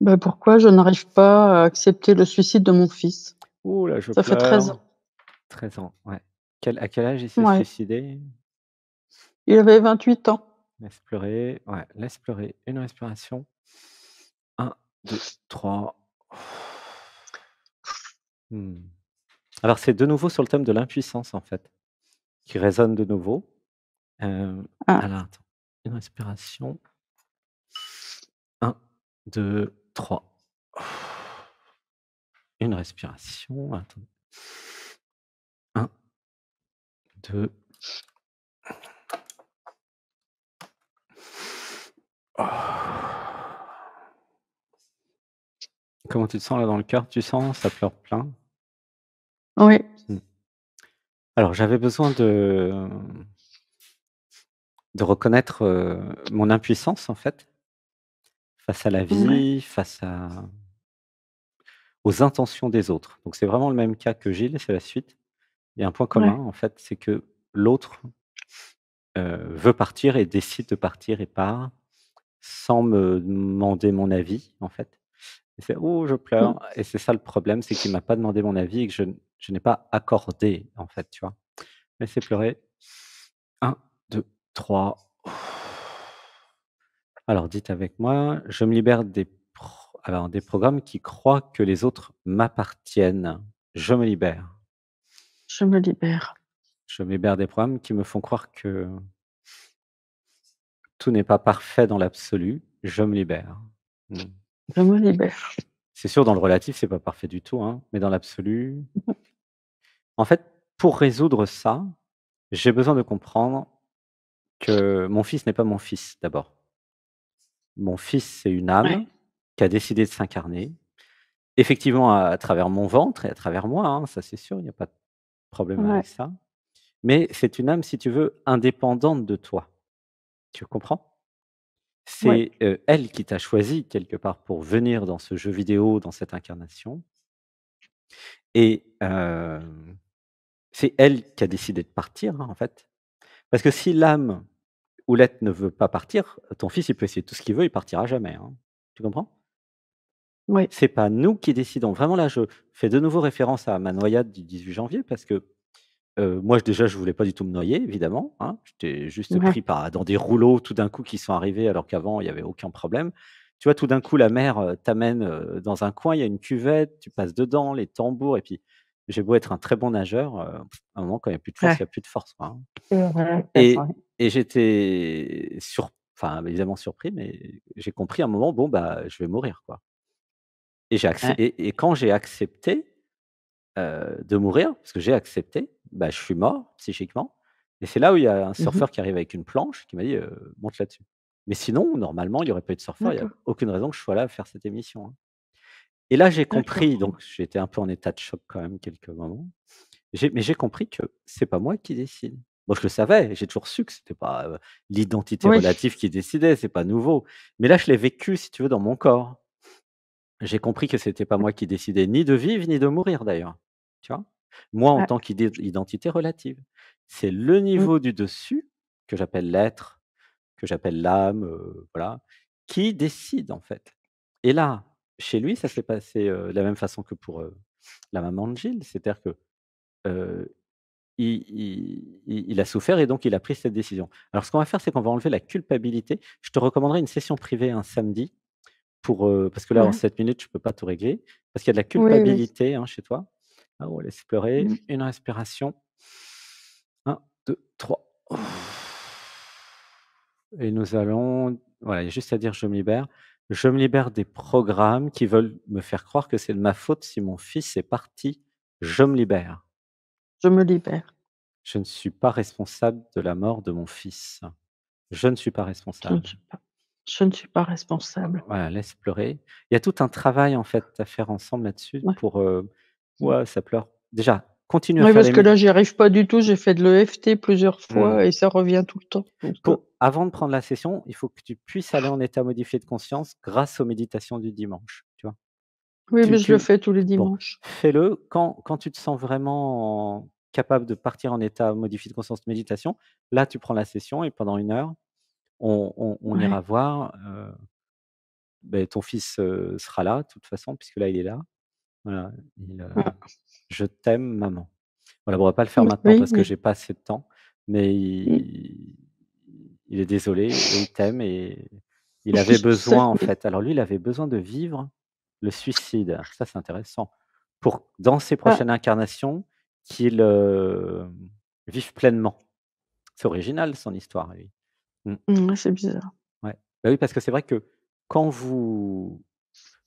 Bah, pourquoi je n'arrive pas à accepter le suicide de mon fils? Ouh là, je Ça fait 13 pleure. ans. 13 ans, ouais. À quel âge il s'est Ouais, suicidé? il avait 28 ans. Laisse pleurer, ouais, laisse pleurer. Une respiration. Un, 2, 3. Mmh. Alors c'est de nouveau sur le thème de l'impuissance, en fait, qui résonne de nouveau. Ah, Alors attends, une respiration. Un, 2, 3. Une respiration, attends. Un, 2. Comment tu te sens là dans le cœur? Tu sens? Ça pleure plein? oui, Mmh. Alors j'avais besoin de reconnaître, mon impuissance, en fait, face à la ouais, vie, aux intentions des autres. Donc c'est vraiment le même cas que Gilles, c'est la suite. Il y a un point commun, ouais, en fait, c'est que l'autre, veut partir et décide de partir et part, sans me demander mon avis, en fait. Et c'est: «Oh, je mmh, pleure» et c'est ça le problème, c'est qu'il m'a pas demandé mon avis et que je n'ai pas accordé, en fait, tu vois? Laissez pleurer. Un, 2, 3. Alors dites avec moi: «Je me libère des programmes qui croient que les autres m'appartiennent. Je me libère. je me libère. Je me libère des programmes qui me font croire que tout n'est pas parfait dans l'absolu. Je me libère». Mmh. Je me libère. C'est sûr, dans le relatif, c'est pas parfait du tout, hein, mais dans l'absolu en fait, pour résoudre ça, j'ai besoin de comprendre que mon fils n'est pas mon fils, d'abord. Mon fils, c'est une Ouais, âme qui a décidé de s'incarner, effectivement à travers mon ventre et à travers moi, hein, ça c'est sûr, il n'y a pas de problème ouais, avec ça. Mais c'est une âme, si tu veux, indépendante de toi. Tu comprends? ouais, C'est, elle qui t'a choisi quelque part pour venir dans ce jeu vidéo, dans cette incarnation et c'est elle qui a décidé de partir, hein, en fait. Parce que si l'âme ou l'être ne veut pas partir, ton fils, il peut essayer tout ce qu'il veut, il partira jamais, hein. Tu comprends? ouais, C'est pas nous qui décidons. Vraiment là, je fais de nouveau référence à ma noyade du 18 janvier parce que, moi déjà je voulais pas du tout me noyer évidemment, hein. J'étais juste ouais, pris par dans des rouleaux tout d'un coup qui sont arrivés alors qu'avant il y avait aucun problème. Tu vois, tout d'un coup la mer, t'amène, dans un coin, il y a une cuvette, tu passes dedans, les tambours et puis j'ai beau être un très bon nageur, à un moment quand il y a plus de force, il y ouais. a plus de force, quoi, hein. C'est vrai, c'est vrai. Et j'étais enfin évidemment surpris, mais j'ai compris à un moment: «Bon, bah, je vais mourir, quoi». Et j'ai accé Ouais. et quand j'ai accepté, de mourir, parce que j'ai accepté, bah, je suis mort psychiquement et c'est là où il y a un Mmh. surfeur qui arrive avec une planche qui m'a dit: «Monte là-dessus». Mais sinon, normalement, il y aurait pas eu de surfeur, il y a D'accord, aucune raison que je sois là à faire cette émission, hein. Et là, j'ai compris, d'accord. donc j'étais un peu en état de choc quand même quelques moments. J'ai compris que c'est pas moi qui décide. Bon, je le savais, j'ai toujours su que c'était pas, l'identité Oui, relative qui décidait, c'est pas nouveau. Mais là, je l'ai vécu, si tu veux, dans mon corps. J'ai compris que c'était pas moi qui décidais ni de vivre ni de mourir d'ailleurs, tu vois? Moi, en ouais. tant qu'identité relative. C'est le Mmh. niveau du dessus, que j'appelle l'être, que j'appelle l'âme, voilà, qui décide en fait. Et là, chez lui, ça s'est passé, de la même façon que pour, la maman de Gilles. C'est-à-dire que, heu, il a souffert et donc il a pris cette décision. Alors ce qu'on va faire, c'est qu'on va enlever la culpabilité. Je te recommanderais une session privée un samedi pour, parce que là, en Ouais. 7 minutes, je peux pas tout régler, parce qu'il y a de la Oui, oui. culpabilité, hein, chez toi. Ah ouais, laisse pleurer, Mmh. une respiration. Un, 2, 3. Et nous allons voilà, il y a juste à dire: «Je me libère». Je me libère des programmes qui veulent me faire croire que c'est de ma faute si mon fils est parti. Je me libère. Je me libère. Je ne suis pas responsable de la mort de mon fils. Je ne suis pas Je ne responsable. suis pas je ne suis pas responsable. Voilà, laisse pleurer. Il y a tout un travail, en fait, à faire ensemble là-dessus Ouais. pour, Mmh. ouais, ça pleure. Déjà, continue à Oui, faire parce les que mi là, j'y arrive pas du tout. J'ai fait de l'EFT plusieurs mmh. fois et ça revient tout le temps, donc Avant de prendre la session, il faut que tu puisses aller en état modifié de conscience grâce aux méditations du dimanche, tu vois? oui, mais je le Tu fais tous les bon, dimanches. fais-le quand tu te sens vraiment capable de partir en état modifié de conscience méditation, là, tu prends la session et pendant 1 heure, on ira Ouais. voir, beh, ton fils, sera là de toute façon puisque là, il est là. Voilà, Ah, «Je t'aime maman». Voilà, bon, on va pas le faire mmh, maintenant oui, parce que mais j'ai pas assez de temps, mais mmh, il est désolé et il t'aime et il avait je sais, besoin en mais fait. Alors lui, il avait besoin de vivre le suicide. Ça, c'est intéressant. Pour dans ses ah, prochaines incarnations, qu'il, vive pleinement. C'est original son histoire à lui. Mmh, ouais, c'est bizarre. ouais. Bah, oui, parce que c'est vrai que quand vous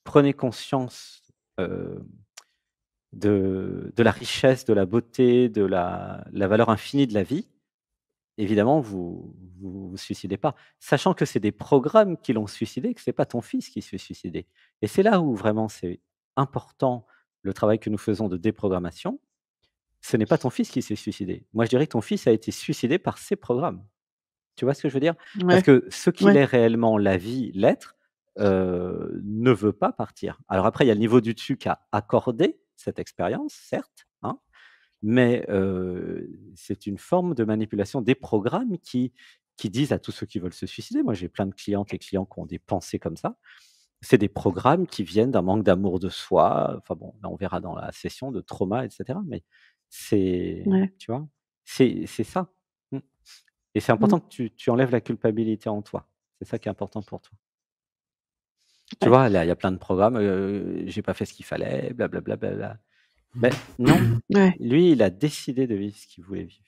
prenez conscience, heu, de la richesse, de la beauté, de la valeur infinie de la vie, évidemment, vous suicidez pas. Sachant que c'est des programmes qui l'ont suicidé, que c'est pas ton fils qui s'est suicidé et c'est là où vraiment c'est important le travail que nous faisons de déprogrammation. Ce n'est pas ton fils qui s'est suicidé. Moi, je dirais que ton fils a été suicidé par ces programmes. Tu vois ce que je veux dire? Parce Ouais, que ce qu'il ouais, est réellement, la vie, l'être, ne veut pas partir. Alors après, il y a le niveau du dessus qui a accordé cette expérience, certes, hein, mais c'est une forme de manipulation des programmes qui disent à tous ceux qui veulent se suicider, moi j'ai plein de clientes et clients qui ont des pensées comme ça, c'est des programmes qui viennent d'un manque d'amour de soi, enfin bon, là on verra dans la session de trauma et cetera, mais c'est ouais, tu vois? C'est ça. Mmh et c'est mmh, important que tu enlèves la culpabilité en toi. C'est ça qui est important pour toi. Tu ouais, vois, là, il y a plein de programmes, j'ai pas fait ce qu'il fallait, blablabla, bla. Mais non, ouais. lui, il a décidé de vivre ce qu'il voulait vivre.